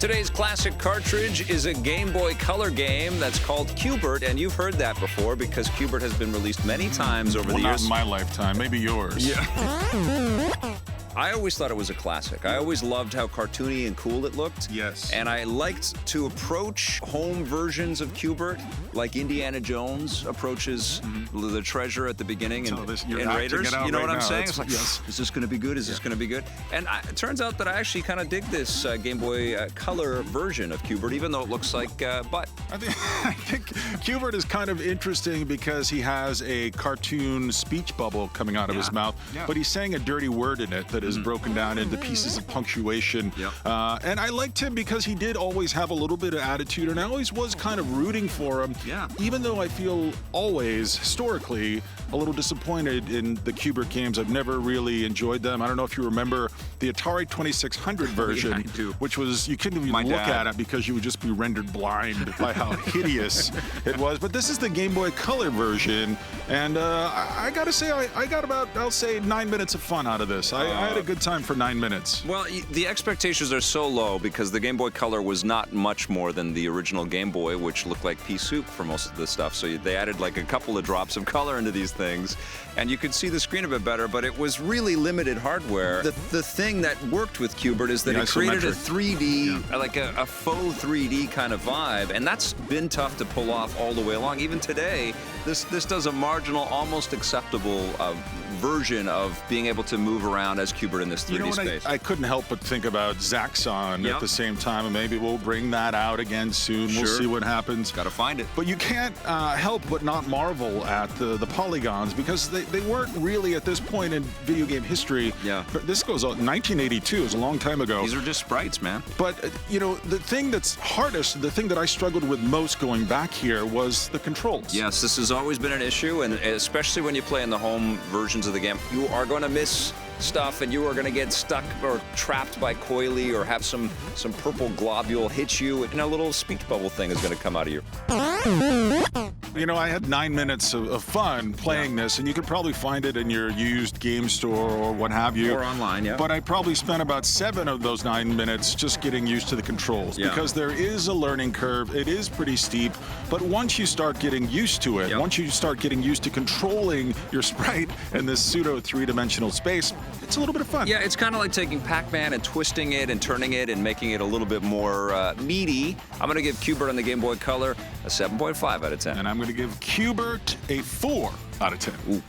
Today's Classic Cartridge is a Game Boy Color game that's called Q*bert, and you've heard that before because Q*bert has been released many times over the years. Not in my lifetime, maybe yours. Yeah. I always thought it was a classic. I always loved how cartoony and cool it looked. Yes. And I liked to approach home versions of Q*bert, like Indiana Jones approaches the treasure at the beginning in Raiders. You know what I'm saying? It's like, yes. Is this going to be good? Is this going to be good? And it turns out that I actually kind of dig this Game Boy Color version of Q*bert, even though it looks like butt. I think Q*bert is kind of interesting because he has a cartoon speech bubble coming out of his mouth, but he's saying a dirty word in it that is broken down into pieces of punctuation. And I liked him because he did always have a little bit of attitude, and I always was kind of rooting for him, even though I feel always, historically, a little disappointed in the Q*bert games. I've never really enjoyed them. I don't know if you remember the Atari 2600 version, which was, you couldn't even look at it because you would just be rendered blind by how hideous it was. But this is the Game Boy Color version, and I gotta say, I got about, I'll say, 9 minutes of fun out of this. I had a good time for 9 minutes. Well, the expectations are so low because the Game Boy Color was not much more than the original Game Boy, which looked like pea soup for most of the stuff. So they added like a couple of drops of color into these things, and you could see the screen a bit better, but it was really limited hardware. The thing that worked with Q*bert is that it created a 3D, like a faux 3D kind of vibe, and that's been tough to pull off all the way along. Even today, this does a marginal, almost acceptable version of being able to move around as Q*bert in this 3D space. I couldn't help but think about Zaxxon at the same time, and maybe we'll bring that out again soon. We'll see what happens. Gotta find it. But you can't help but not marvel at the polygons, because they weren't really at this point in video game history. This goes on 1982, is a long time ago. These are just sprites, man. But you know, the thing that's hardest, the thing that I struggled with most going back here was the controls. Yes, this has always been an issue, and especially when you play in the home versions of the game, you are going to miss stuff, and you are going to get stuck or trapped by coily, or have some purple globule hit you, and a little speech bubble thing is going to come out of you. You know, I had 9 minutes of fun playing this, and you could probably find it in your used game store or what have you. Or online, But I probably spent about 7 of those 9 minutes just getting used to the controls, because there is a learning curve. It is pretty steep, but once you start getting used to it, once you start getting used to controlling your sprite in this pseudo three-dimensional space, it's a little bit of fun. Yeah, it's kind of like taking Pac-Man and twisting it and turning it and making it a little bit more meaty. I'm going to give Q*bert on the Game Boy Color a 7.5 out of 10. And I'm going to give Q*bert a 4 out of 10. Ooh.